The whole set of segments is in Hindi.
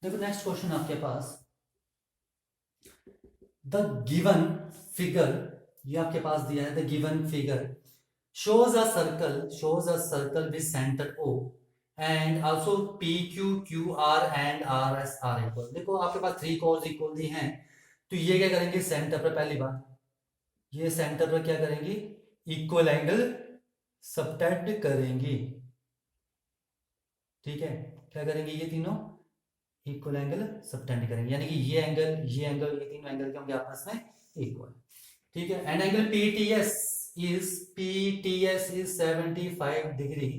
देखो नेक्स्ट क्वेश्चन आपके पास, द गिवन फिगर, ये आपके पास दिया है, the given figure shows a circle with center O and also P Q Q R and R S are equal। देखो आपके पास थ्री कोर्स इक्वल दी हैं, तो ये क्या करेंगे, सेंटर पर पहली बात, ये सेंटर पर क्या करेंगी, इक्वल एंगल सबटेंड करेंगी। ठीक है, क्या करेंगे, ये तीनों इक्वल एंगल सबटेंड करेंगे, यानी कि ये एंगल ये तीनों एंगल के होंगे आपस में इक्वल। ठीक है, and angle PTS is 75 degree.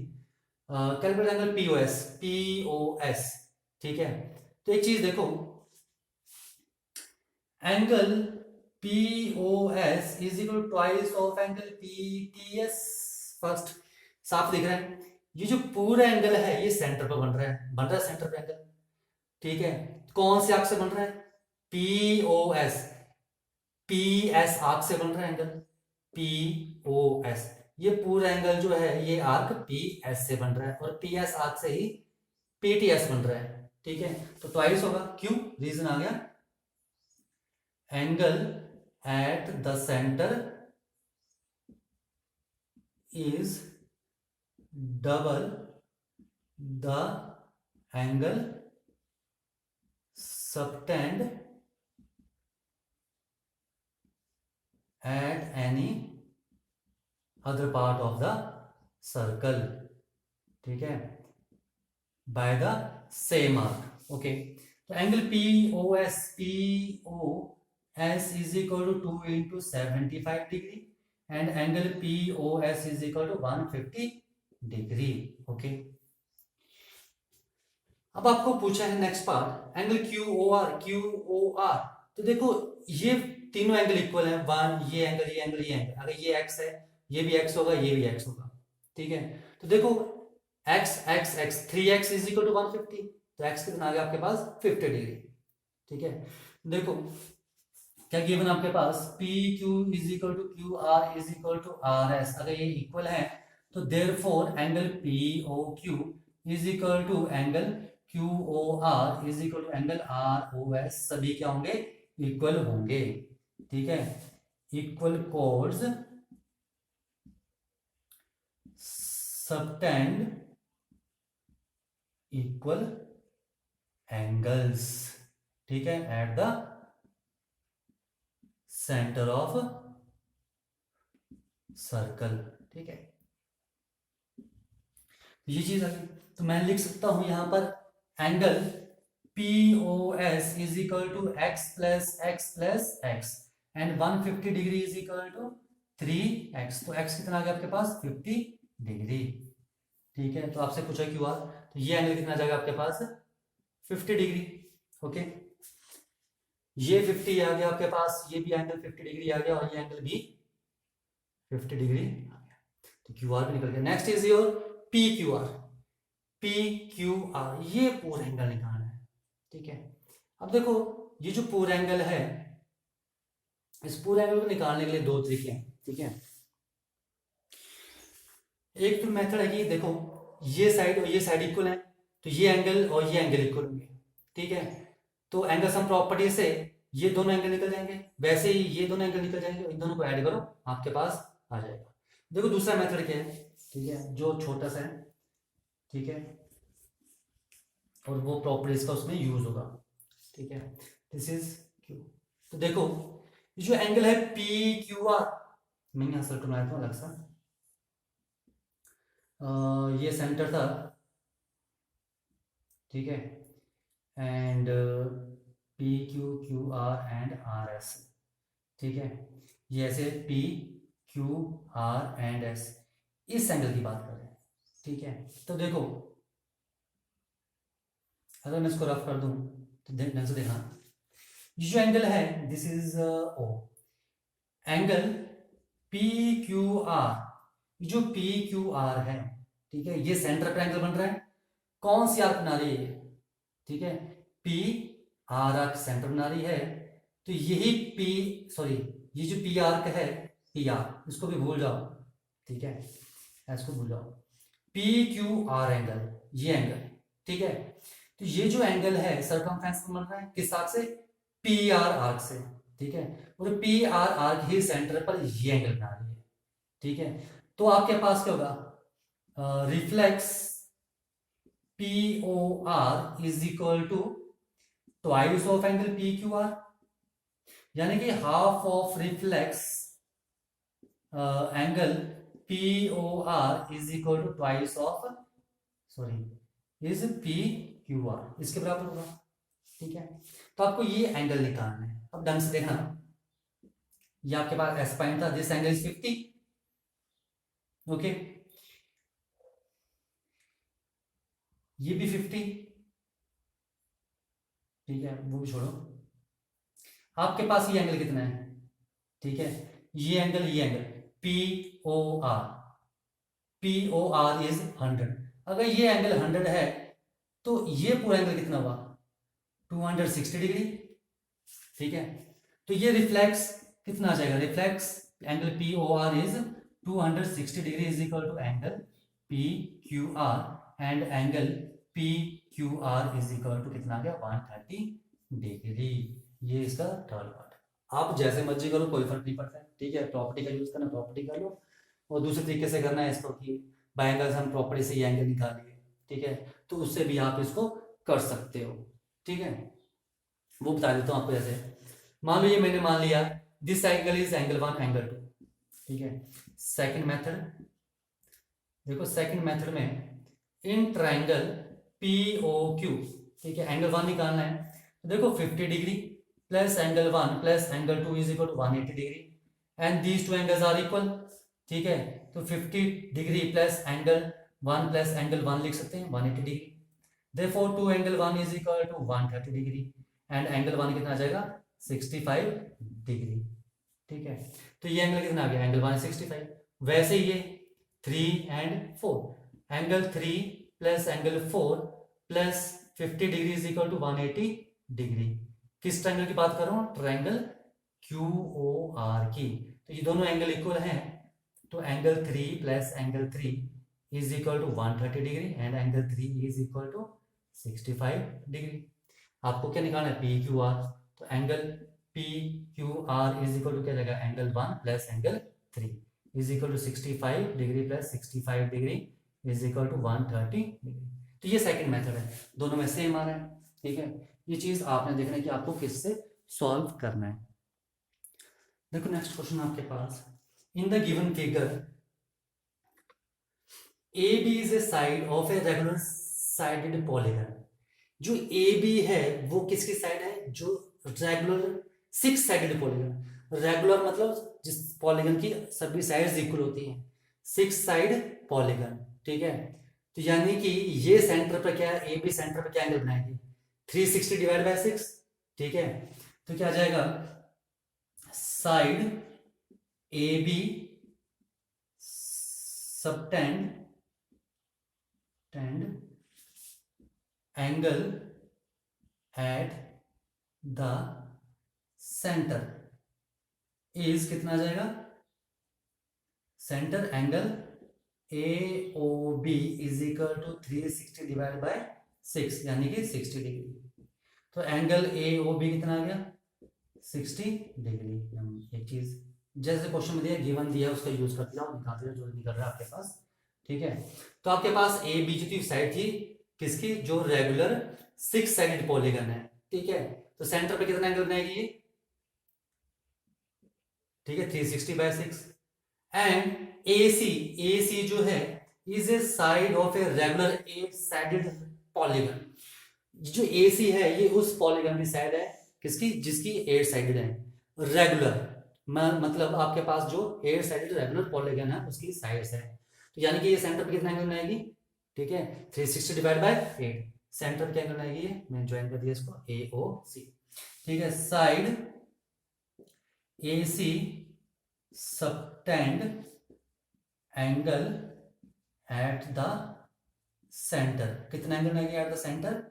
Calculate angle POS. ठीक है, तो एक चीज देखो, angle POS is equal twice of angle PTS. First साफ दिख रहा है, ये जो पूरा एंगल है ये सेंटर पर बन रहा है सेंटर पे एंगल। ठीक है, कौन से आर्क से बन रहा है, पीओएस, पीएस आर्क से बन रहा है एंगल पीओएस। ये पूरा एंगल जो है ये आर्क पीएस से बन रहा है और पीएस आर्क से ही पीटीएस बन रहा है। ठीक है, तो ट्वाइस होगा, क्यों, रीजन आ गया, angle at the centre is double the angle subtended at any other part of the circle। ठीक है, by the same arc. Okay, तो angle POS is equal to 2 into 75 degree and angle POS is equal to 150 degree. Okay, अब आपको पूछा है नेक्स्ट पार्ट, एंगल क्यूओआर। तो देखो ये तीनों एंगल इक्वल है, वन, ये एंगल ये एंगल ये एंगल, अगर ये एक्स है ये भी एक्स होगा ये भी एक्स होगा। ठीक है, तो देखो X X X 3x is equal to 150, तो एक्स कितना आ गया आपके पास 50 डिग्री। ठीक है, देखो क्या गिवन आपके पास, P Q is equal to Q R is equal to R S, अगर ये इक्वल है तो therefore angle P O Q is equal to angle Q O R is equal to angle R O S, सभी क्या होंगे, इक्वल होंगे। ठीक है, equal chords subtend equal angles. ठीक है, at the centre of circle. ठीक है, ये चीज आ गई, तो मैं लिख सकता हूं यहां पर angle POS is equal to X plus X and 150 degree is equal to 3x, तो x कितना आ गया आपके पास 50 डिग्री। ठीक है, तो आपसे पूछा क्यू आर, तो ये एंगल कितना आ जाएगा आपके पास 50 डिग्री। ओके, ये 50 आ गया आपके पास, ये भी एंगल 50 डिग्री आ गया और ये एंगल भी 50 डिग्री आ गया, तो क्यू आर भी निकल गया। Next is your P Q are, ये पूरा एंगल निकालना है। ठीक है, अब देखो ये जो पूरा एंगल है, इस पूरे एंगल को निकालने के लिए दो तरीके हैं। ठीक है, एक तो मेथड है कि देखो ये साइड और ये साइड इक्वल है, तो ये एंगल और ये एंगल इक्वल होंगे। ठीक है, तो एंगल सम प्रॉपर्टी से ये दोनों एंगल निकल जाएंगे, वैसे ही ये दोनों एंगल निकल जाएंगे, इन दोनों को ऐड करो आपके पास आ जाएगा। देखो दूसरा मेथड क्या है, ठीक है, जो छोटा सा है, ठीक है, और वो प्रॉपर्टीज का उसमें यूज होगा। ठीक है, दिस इज क्यू, तो देखो ये जो एंगल है पी क्यू आर, मैं यहां सर्कल बनाया था अलग सा, ये सेंटर था। ठीक है, and P Q Q R and R S. ठीक है, ये ऐसे P Q R and S, इस एंगल की बात कर रहे हैं। ठीक है, तो देखो अगर मैं इसको रफ कर दूं तो ढंग से देखना, ये जो एंगल है this is O, angle P Q R, जो पी क्यू आर है, ठीक है, ये सेंटर पर एंगल बन रहा है, कौन सी आर्क बना रही है, ठीक है, पी आर आर्क सेंटर बना रही है, तो यही ये जो पी आर्क है, पी आर, इसको भी भूल जाओ। ठीक है, इसको भूल जाओ, पी क्यू आर एंगल, ये एंगल। ठीक है, तो ये जो एंगल है सर्कमफ्रेंस में बन रहा है किस आर्क से, पी आर आर्क से, ठीक है। और पी आर आर्क ही सेंटर पर ये एंगल बना रही है, ठीक है। तो आपके पास क्या होगा, reflex P O R is equal to twice of angle P Q R, यानी कि half of reflex angle P O R is equal to twice of, sorry is P Q R, इसके बराबर होगा, ठीक है। तो आपको ये एंगल निकालना है। अब ढंग से देखना, ये आपके पास एस पॉइंट था, दिस एंगल इज 50, ओके, ये भी 50, ठीक है, वो भी छोड़ो। आपके पास ये एंगल कितना है, ठीक है, ये angle P O R, P O R is 100। अगर ये एंगल 100 है तो ये पूरा एंगल कितना हुआ, 260 डिग्री, ठीक है। तो ये रिफ्लेक्स कितना आ जाएगा, reflex angle P O R is 260 degree is equal to angle P Q R, and angle P Q R is equal to कितना आ गया, 130 डिग्री। ये इसका थर्ड पार्ट। आप जैसे मर्जी करो, कोई फर्क नहीं पड़ता है, ठीक है। प्रॉपर्टी का यूज करना, प्रॉपर्टी कर लो, और दूसरे तरीके से करना है इसको कि बाय एंगल से हम प्रॉपर्टी से ये एंगल निकाल लिए, ठीक है, तो उससे भी आप इसको कर सकते हो, ठीक है। वो बता देता हूँ आपको। जैसे मान लो ये मैंने मान लिया this angle is angle 1 angle 2, ठीक है। सेकंड मेथड देखो, सेकंड मेथड में in triangle P O Q, ठीक है, एंगल 1 निकालना है। तो देखो 50 degree plus angle 1 plus angle 2 is equal to 180 degree, and these two angles are equal, ठीक है। तो 50 degree plus angle 1 plus angle 1 लिख सकते हैं 180 degree, therefore 2 angle 1 is equal to 130 degree, and angle 1 कितना आ जाएगा, 65 डिग्री, ठीक है। तो ये एंगल कितना आ गया, एंगल 1 65। वैसे ये 3 and 4, angle 3 plus angle 4 plus 50 degree is equal to 180 degree. किस ट्रायंगल की बात कर रहा हूँ, ट्रायंगल क्यू ओ आर की। तो ये दोनों एंगल इक्वल हैं, तो angle 3 plus angle 3 is equal to 130 degree, and angle 3 is equal to 65 degree. आपको क्या निकालना है, पी क्यू आर। तो angle P Q R is equal to क्या जाएगा, angle 1 plus angle 3 is equal to 65 degree plus 65 degree is equal to 130 degree. तो ये सेकंड मेथड है, दोनों में सेम आ रहा है, ठीक है। ये चीज आपने देखना है कि आपको किससे सॉल्व करना है। देखो नेक्स्ट क्वेश्चन आपके पास, in the given figure A B is a side of a regular sided polygon. जो ए बी है वो किसकी साइड है, जो रेगुलर 6 साइडेड पॉलीगन। रेगुलर मतलब जिस पॉलीगन की सभी साइड्स इक्वल होती हैं, 6 साइड पॉलीगन, ठीक है। तो यानी कि ये सेंटर पर क्या है, ए बी सेंटर पर क्या एंगल बनाएगी, 360 डिवाइड बाय 6, ठीक है। तो क्या आ जाएगा, side A B subtend angle at the centre is कितना आ जाएगा, center angle A O B is equal to 360 divide by 6, यानी कि 60 डिग्री। तो एंगल ए ओ बी कितना आ गया, 60 डिग्री। एक चीज जैसे क्वेश्चन में दिया, गिवन दिया, उसका यूज करते जाओ, निकालते जाओ जो निकल रहा है आपके पास, ठीक है। तो आपके पास ए बी जो साइड थी किसकी, जो रेगुलर 6 साइडेड पॉलीगन है, ठीक है। तो सेंटर पे कितना एंगल बनाएगी ये, ठीक है, 360 बाय 6, एंड ए सी जो है is a side of a regular 8 sided polygon. जो ए सी है ये उस पॉलीगन की साइड है, किसकी, जिसकी 8 साइडेड है, रेगुलर मतलब आपके पास जो 8 साइडेड रेगुलर पॉलीगन है उसकी साइड्स है। तो यानी कि ये सेंटर पे कितना एंगल बनाएगी, ठीक है, 360 डिवाइड बाय 8, सेंटर पे क्या एंगल बनाएगी, ये मैंने ज्वाइन कर दिया इसको, ए ओ सी, ठीक है। Side A C subtend angle at the center, कितना एंगल बनाएगी at the center,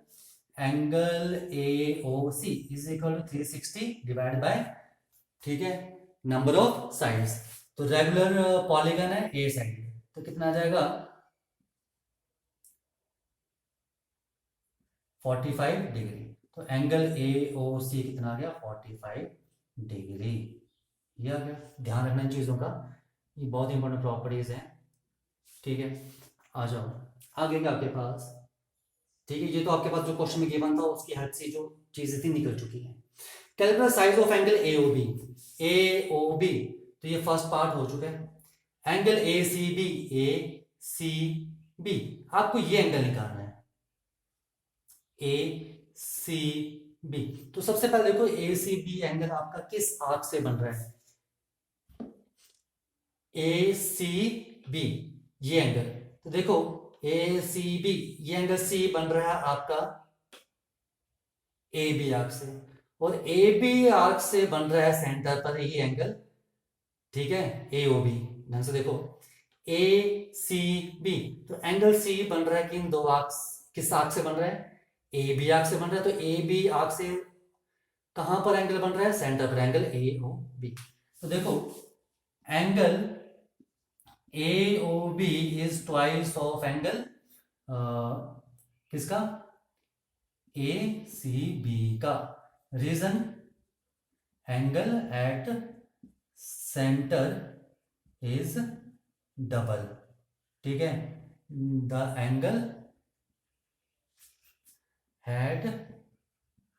angle A O C is equal to 360 divide by, ठीक है, नंबर ऑफ साइड्स। तो रेगुलर पॉलीगन है 8 साइड, तो कितना आ जाएगा, 45 डिग्री। तो एंगल ए ओ सी कितना आ गया 45 डिग्री। ये आ गया, ध्यान रखना इन चीज़ों का, ये बहुत इंपॉर्टेंट प्रॉपर्टीज हैं। ठीक है, आ जाओ आगे का आपके पास। ठीक है, ये तो आपके पास जो क्वेश्चन में गिवन था उसकी हेल्प से जो चीजें थी निकल चुकी हैं। Calculate size of angle A O B. A O B, तो ये फर्स्ट पार्ट हो चुका है। Angle A C B, A C B, आपको ये एंगल निकालना है ए सी बी। तो सबसे पहले देखो ए सी बी एंगल आपका किस आर्क से बन रहा है, ए सी बी ये एंगल। तो देखो ए सी बी, ये एंगल सी बन रहा है आपका ए बी आर्क से, और ए बी आर्क से बन रहा है सेंटर पर ही एंगल। ठीक है, ए ओ बी। ढंग से देखो ए सी बी, तो एंगल सी बन रहा है किन दो आर्क्स, किस आर्क से बन रहा है, ए बी आर्क से बन रहा है। तो ए बी आर्क से कहां पर एंगल बन रहा है, सेंटर पर, एंगल ए ओ बी। तो देखो angle A O B is twice of angle किसका, ए सी बी का। Reason, angle at centre is double. ठीक है, the angle had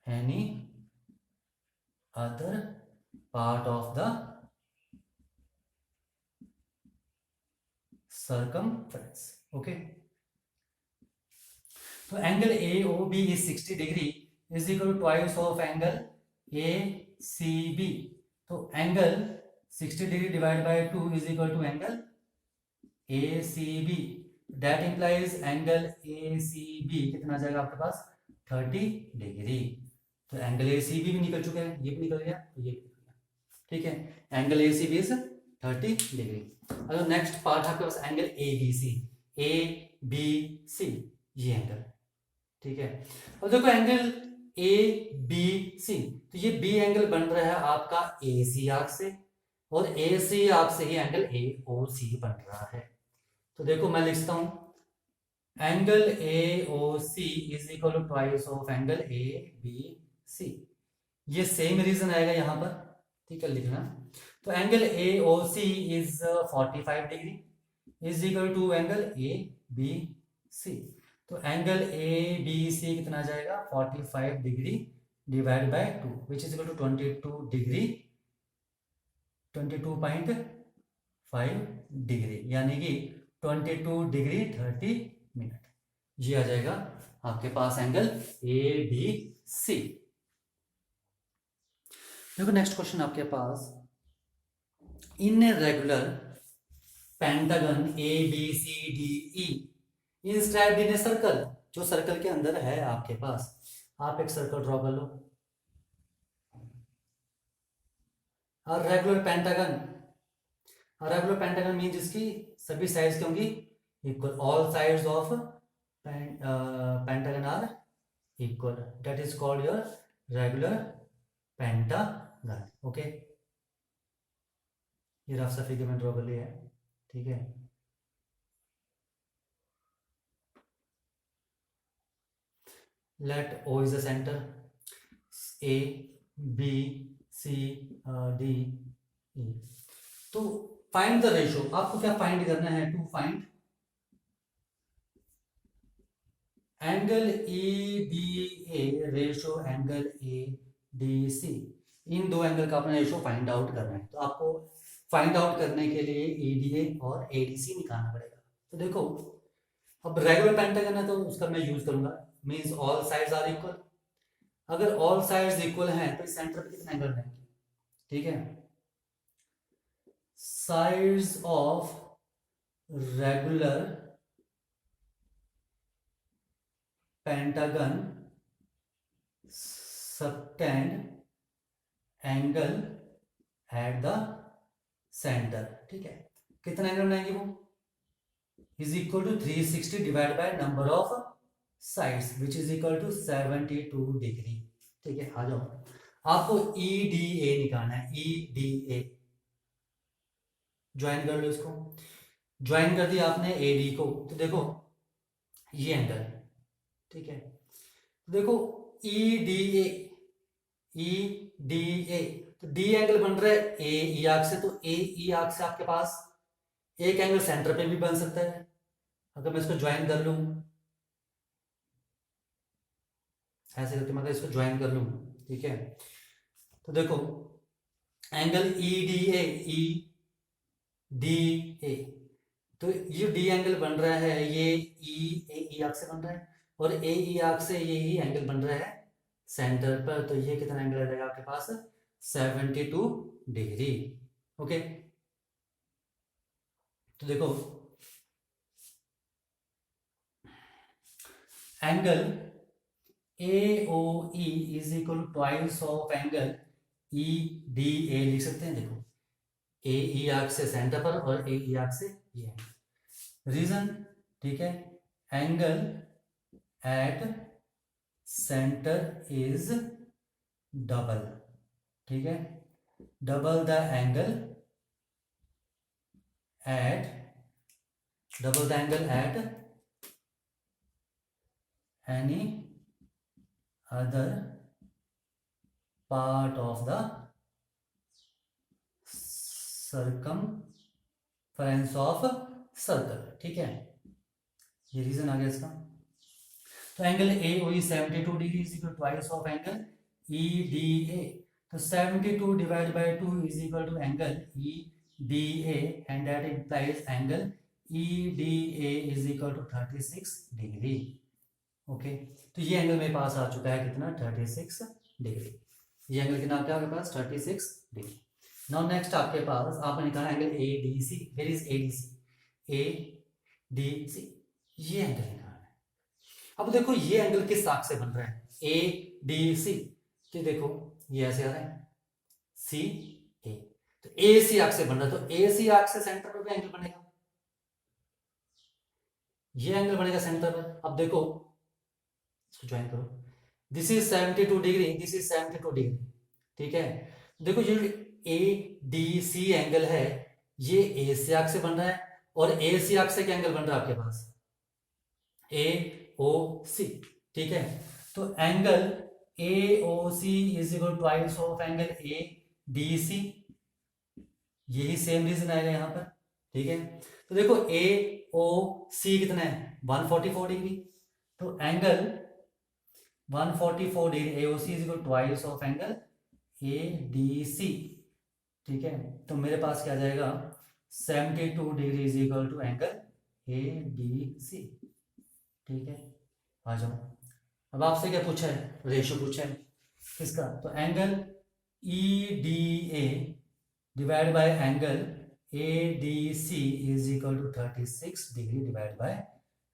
any other part of the circumference. Okay, तो angle A O B is 60 degree is equal to twice of angle A C B. तो angle 60 degree divide by 2 is equal to angle A C B. That implies angle A C B कितना आ जाएगा आपके पास 30 डिग्री। तो एंगल ए सी बी भी निकल चुका है, ये भी निकल गया, तो ये भी निकल गया। ठीक है, angle A C B is 30 degree. अगर नेक्स्ट पार्ट आपके पास angle A B C, A B C ये एंगल। ठीक है, अब देखो एंगल ए बी सी, तो ये बी एंगल बन रहा है आपका ए सी आर्क से, और ए सी आर्क से ही एंगल ए ओ सी बन रहा है। तो देखो मैं लिखता हूं angle A O C is equal to twice of angle A B C. ये सेम रीजन आएगा यहां पर, ठीक है, लिखना। तो angle A O C is 45 degree is equal to angle A B C. तो एंगल ए बी सी कितना आ जाएगा 45 degree divide by 2 which is equal to 22 degree, 22.5 degree, यानी कि 22 डिग्री 30 मिनट। ये आ जाएगा आपके पास एंगल ए बी सी। देखो नेक्स्ट क्वेश्चन आपके पास, in a regular pentagon A B C D E inscribed in a circle. जो सर्कल के अंदर है आपके पास, आप एक सर्कल ड्रॉ कर लो। और रेगुलर पेंटागन मीन जिसकी सभी साइड्स क्या होंगी equal, all sides of pentagon are equal, that is called your regular pentagon. Okay, ये रफ सा फिगर में ड्रॉ कर लिया है। ठीक है, let O is the centre, A B C D E. तो फाइंड द रेशो, आपको क्या फाइंड करना है, to find angle E B A ratio angle A D C. इन दो एंगल का अपना रेशो फाइंड आउट करना है। तो आपको फाइंड आउट करने के लिए ई डी ए और ए डी सी निकालना पड़ेगा। तो देखो अब रेगुलर पेंटागन है तो उसका मैं यूज करूंगा, means all sides are equal. अगर ऑल साइड्स इक्वल हैं तो सेंटर पे कितने एंगल रहेंगे, ठीक है, sides of regular pentagon subtend angle at the centre. ठीक है, कितना एंगल बनाएंगे वो is equal to 360 divide by number of sides which is equal to 72 degree. ठीक है, आ जाओ, आपको ई डी ए निकालना है। ई डी ए ज्वाइन कर लो, इसको ज्वाइन कर दिया आपने ए डी को। तो देखो ये एंगल, ठीक है, देखो ई डी ए, तो डी एंगल बन रहा है ए ई आर्क से, तो ए ई आर्क से आपके पास एक एंगल सेंटर पे भी बन सकता है अगर मैं इसको ज्वाइन कर लूं, ऐसे करके मैं इसको ज्वाइन कर लूं, ठीक है। तो देखो एंगल ई डी ए, तो ये डी एंगल बन रहा है, ये ई आर्क से बन रहा है, और ए ई आर्क से ये ही एंगल बन रहा है सेंटर पर, तो ये कितना एंगल आ जाएगा आपके पास 72 डिग्री। ओके, तो देखो angle A O E is equal twice of angle E D A लिख सकते हैं। देखो ए ई आर्क से सेंटर पर और ए ई आर्क से ये एंगल, रीजन, ठीक है, angle at centre is double, ठीक है, double the angle at any other part of the circumference of circle, ठीक है, ये रीजन आ गया इसका। तो angle A O E 72 degree is equal twice of angle E D A, तो 72 divide by 2 is equal to angle E D A, and that implies angle E D A is equal to 36 degree. Okay, तो ये एंगल मेरे पास आ चुका है कितना 36 डिग्री, ये एंगल कितना आपके पास 36 डिग्री। नाउ नेक्स्ट आपके पास आपने निकाला angle A D C, where is A D C, A D C, ये एंगल निकालना है। अब देखो ये एंगल किस आर्क से बन रहा है, ए डी सी, तो देखो ये ऐसे आ रहा है सी ए, तो ए सी आर्क से बन रहा है, तो ए सी आर्क से सेंटर पर भी एंगल बनेगा, ये एंगल बनेगा सेंटर पर। अब देखो इसको ज्वाइन करो, this is 72 degree, this is 72 degree, ठीक है। देखो ये ए डी सी एंगल है, ये ए सी आर्क से बन रहा है, और ए सी आर्क से क्या एंगल बन रहा है आपके पास ए ओ सी, ठीक है। तो angle A O C is equal twice of angle A D C, यही सेम रीजन आएगा यहाँ पर, ठीक है। तो देखो ए ओ सी कितना है 144 डिग्री, तो angle 144 degree A O C is equal twice of angle A D C, ठीक है। तो मेरे पास क्या आ जाएगा 72 degree is equal to angle A D C, ठीक है। आ जाओ, अब आपसे क्या पूछा है, रेशियो पूछा है किसका, तो angle E D A divide by angle A D C is equal to 36 degree divide by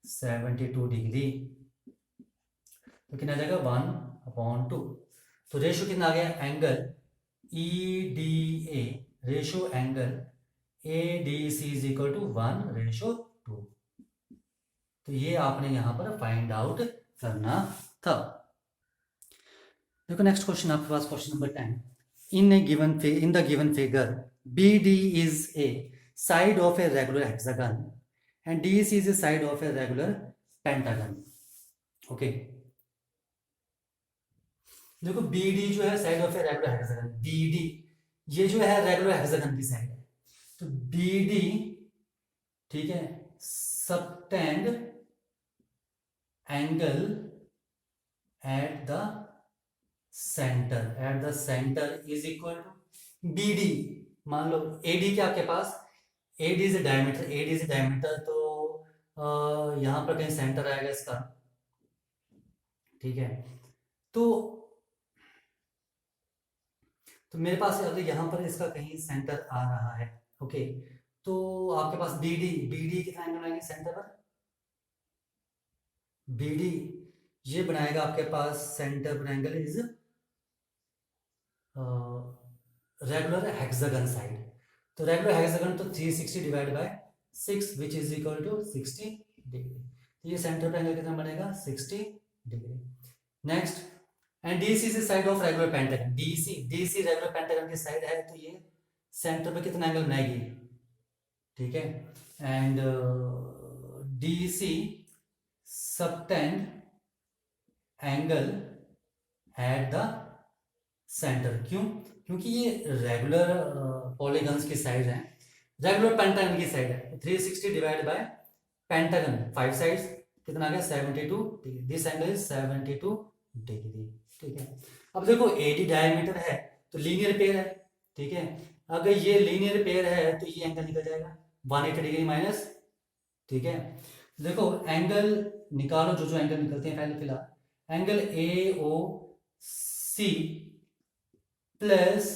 72 degree, तो कितना आ जाएगा 1/2। तो रेशियो कितना आ गया, angle E D A ratio angle A D C is equal to 1/2। तो ये आपने यहां पर फाइंड आउट करना था। देखो नेक्स्ट क्वेश्चन आपके पास, question number 10, in the given figure BD is a side of a regular hexagon and DC is a side of a regular pentagon। Okay, देखो BD जो है side of a regular hexagon, BD ये जो है रेगुलर हेक्सागन की साइड है, तो BD, ठीक है, subtend angle at the centre is equal to BD। मान लो AD क्या आपके पास, AD इज डायमीटर, तो यहां पर कहीं सेंटर आएगा इसका, ठीक है। तो मेरे पास अगर यहाँ पर इसका कहीं सेंटर आ रहा है, ओके, तो आपके पास BD कितना एंगल बनाएंगे सेंटर पर, BD ये बनाएगा आपके पास सेंटर पर angle is regular hexagon side, तो रेगुलर हेक्सागन तो 360 divide by 6 which is equal to 60 degree, तो ये सेंटर पर एंगल कितना बनेगा 60 डिग्री। नेक्स्ट, एंड DC से side of regular pentagon, DC regular pentagon की साइड है, तो ये सेंटर पे कितना एंगल बनाएगी, ठीक है। And DC subtend angle at the centre. क्यों? क्योंकि ये रेगुलर पॉलीगन्स की साइड है, रेगुलर पेंटागन की साइड है। 360 डिवाइड बाय पेंटागन 5 साइड्स, कितना आ गया 72 degree. This angle is 72 degree. ठीक है, अब देखो एडी डायमीटर है तो लीनियर पेयर है। ठीक है, अगर ये लीनियर पेयर है तो ये एंगल निकल जाएगा 180 डिग्री माइनस। ठीक है, देखो एंगल निकालो, जो जो एंगल निकलते हैं पहले फिलहाल। Angle A O C plus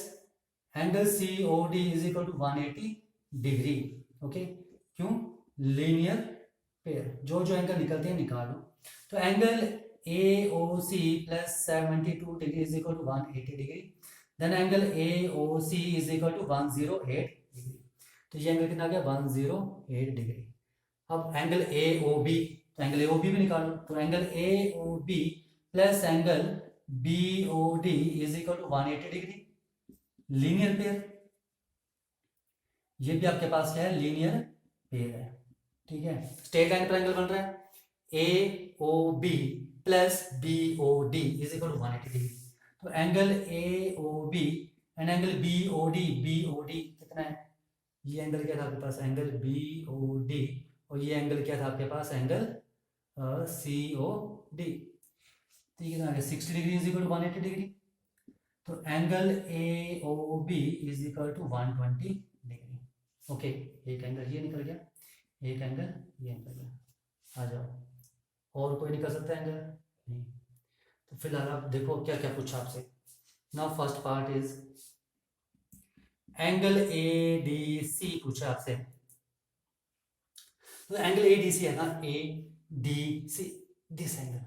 angle C O D is equal to 180 degree. Okay, क्यों? लीनियर पेयर, जो जो एंगल निकलते हैं निकालो। तो angle A O C plus 72 degree is equal to 180 degree. Then angle A O C is equal to 108 degree. तो ये एंगल कितना आ गया 108 डिग्री। अब एंगल ए ओ बी, तो एंगल ए ओ बी भी निकालो। तो angle A O B plus angle B O D is equal to 180 degree. Linear pair, ये भी आपके पास क्या है, लीनियर पेयर है। ठीक है, स्ट्रेट लाइन पर एंगल बन रहा है A O B plus B O D is equal to 180 degree. तो angle A O B and angle B O D कितना है? ये एंगल क्या था आपके पास, एंगल बी ओ डी, और ये एंगल क्या था आपके पास, एंगल सी ओ डी। तो ये कितना आ गया 60 degree is equal to 180 degree. तो angle A O B is equal to 120 degree. Okay, एक एंगल ये निकल गया, एक एंगल ये निकल गया। आ जाओ, और कोई निकल सकता है एंगल? नहीं। तो फिलहाल आप देखो क्या क्या पूछा आपसे। Now first part is angle A D C पूछा आपसे। तो एंगल ए डी सी है ना, A D C, this angle.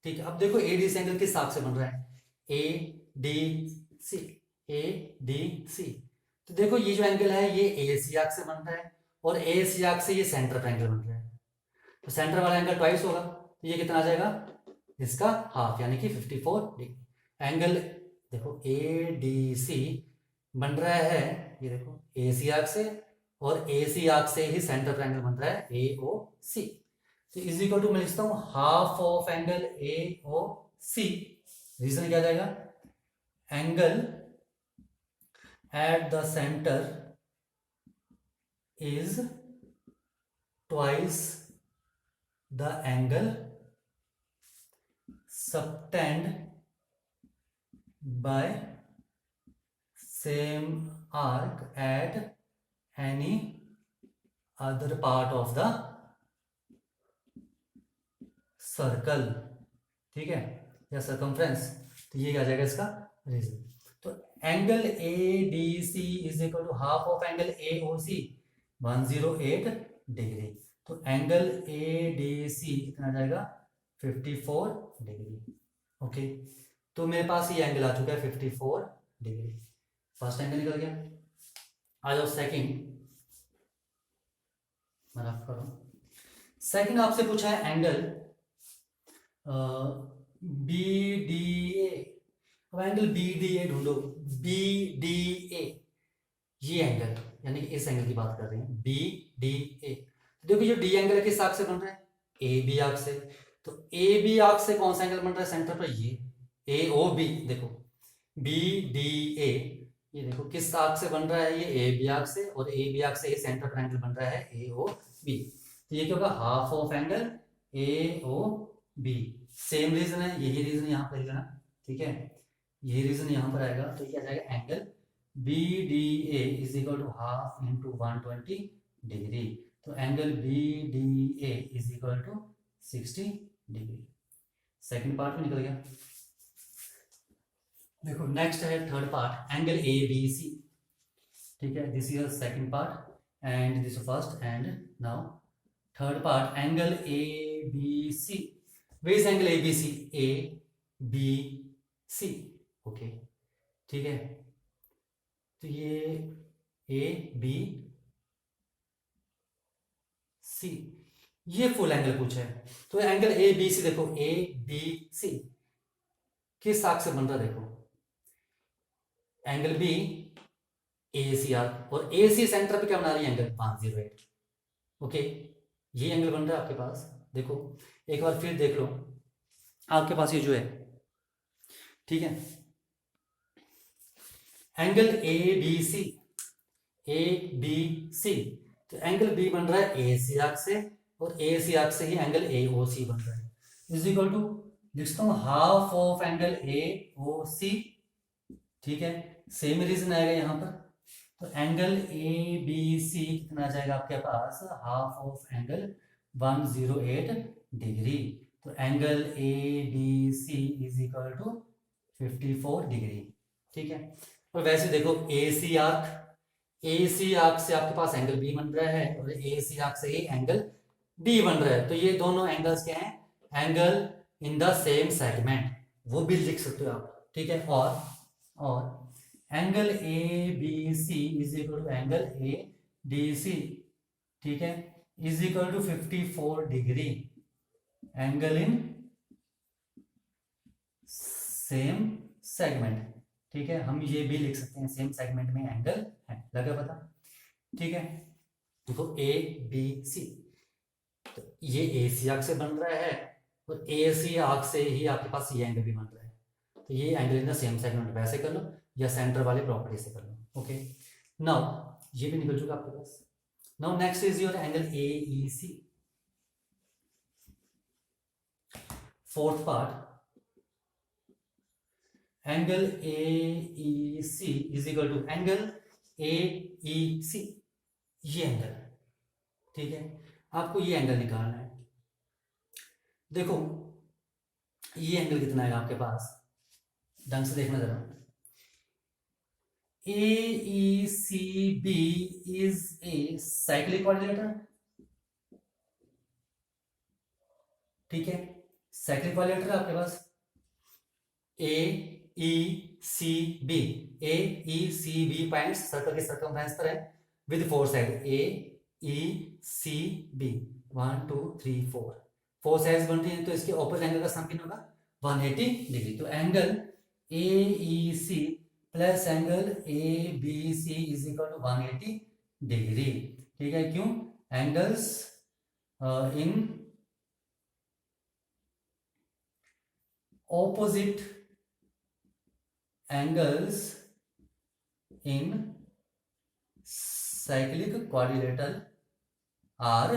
ठीक है, अब देखो ए डी सी एंगल किस हिसाब से बन रहा है, ए डी सी, ए डी सी। तो देखो ये जो एंगल है ये ए सी आर्क से बन रहा है, और ए सी आर्क से ये सेंटर पर एंगल बन रहा है। तो सेंटर वाला एंगल ट्वाइस होगा, तो ये कितना आ जाएगा, इसका हाफ, यानी कि 54 डिग्री। एंगल देखो ए डी सी बन रहा है, ये देखो ए सी आर्क से, और ए सी आर्क से ही सेंटर पर एंगल बन रहा है ए ओ सी। तो इज इक्वल टू मैं लिखता हूं half of angle A O C. Reason क्या जाएगा, angle at the centre is twice the angle subtend by same arc at any other part of the circle. ठीक है, या सर्कमफ्रेंस। तो ये क्या जाएगा इसका रीजन। तो angle A D C is equal to half of angle A O C 108 degree. तो एंगल ए डी सी कितना जाएगा 54 डिग्री। ओके, तो मेरे पास ये एंगल आ चुका है 54 डिग्री। फर्स्ट एंगल निकल गया। आ जाओ सेकंड, मैं रफ करूं। सेकंड आपसे पूछा है एंगल बी डी ए। अब एंगल बी डी ए ढूंढो। बी डी ए, ये एंगल, यानी कि इस एंगल की बात कर रहे हैं, बी डी ए। देखो ये डी एंगल किस आर्क से बन रहा है, ए बी आर्क से। तो ए बी आर्क से कौन सा एंगल बन रहा है सेंटर पर, ये ए ओ बी। देखो बी डी ए, ये देखो किस आर्क से बन रहा है, ये ए बी आर्क से, और ए बी आर्क से ये सेंटर पर एंगल बन रहा है ए ओ बी। तो ये क्या होगा, half of angle A O B. Same reason है, यही रीजन यहाँ पर लेना। ठीक है, यही रीजन यहाँ पर आएगा। तो ये आ जाएगा angle B D A is equal to half into 120 degree. तो angle B D A is equal to 60 degree. Second part में निकल गया। देखो नेक्स्ट है third part, angle A B C. ठीक है, this is second part and this first, and now third part angle A B C. Where is angle A B C, A B C. Okay, ठीक है, तो ये ए बी सी, ये फुल एंगल पूछा है। तो एंगल ए बी सी, देखो ए बी सी किस आर्क से बन रहा है, देखो angle B A C arc, और ए सी सेंटर पे क्या बना रही है, एंगल 508। ओके, ये एंगल बन रहा है आपके पास। देखो एक बार फिर देख लो, आपके पास ये जो है, ठीक है, angle A B C, A B C, तो एंगल बी बन रहा है ए सी आर्क से, और ए सी आर्क से ही एंगल ए ओ सी बन रहा है, इज इक्वल टू, लिखता हूँ half of angle A O C, ठीक है, सेम रीजन आएगा यहाँ पर, तो एंगल ए बी सी कितना आ जाएगा आपके पास, हाफ ऑफ एंगल 108 डिग्री, तो angle A B C is equal to 54 degree, ठीक है। और वैसे देखो ए सी आर्क से आपके पास एंगल बी बन रहा है, और ए सी आर्क से ही एंगल बी बन रहा है, तो ये दोनों एंगल्स क्या हैं, angle in the same segment, वो भी लिख सकते हो आप, ठीक है। और angle A B C is equal to angle A D C, ठीक है, is equal to 54 degree, angle in same segment, ठीक है, हम ये भी लिख सकते हैं सेम सेगमेंट में एंगल है, लगा पता, ठीक है। देखो ए बी सी, तो ये ए सी आर्क से बन रहा है, और ए सी आर्क से ही आपके पास ये एंगल भी बन रहा है, तो ये angle in the same segment वैसे कर लो, या सेंटर वाले प्रॉपर्टी से कर लो, ओके। नाउ ये भी निकल चुका आपके पास। Now next is your angle A E C, fourth part, angle A E C is equal to angle A E C, ये एंगल, ठीक है, आपको ये एंगल निकालना है। देखो ये एंगल कितना है आपके पास, ढंग से देखना जरा, A E C B is a cyclic quadrilateral, ठीक है, साइक्लिक क्वाड्रिलेटरल आपके पास, A E C B, A E C B points circle के सर्कमफ्रेंस पर है with four side, A E C B, 1 2 3 4, four sides बनती हैं, तो इसके ऑपोजिट एंगल का सम कितना होगा, 180 डिग्री, तो angle A E C plus angle A B C is equal to 180 degree, ठीक है, क्यों, angles in opposite angles in cyclic quadrilateral are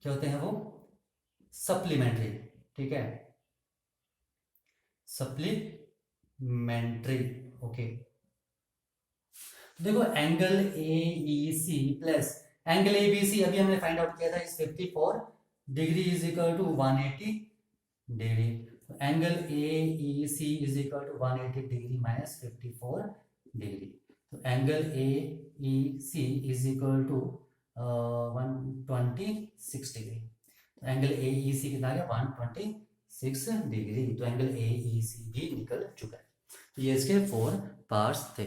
क्या होते हैं वो, सप्लीमेंट्री, ठीक है, सप्लीमेंट्री, ओके। देखो angle A E C plus angle A B C अभी हमने फाइंड आउट किया था, इस 54 degree is equal to 180 degree, angle A E C is equal to 180 degree minus 54 degree, तो angle A E C is equal to 126 degree, तो एंगल ए ई सी कितना आ गया, 126 डिग्री, तो एंगल ए ई सी भी निकल चुका है। तो ये इसके 4 पार्ट्स थे।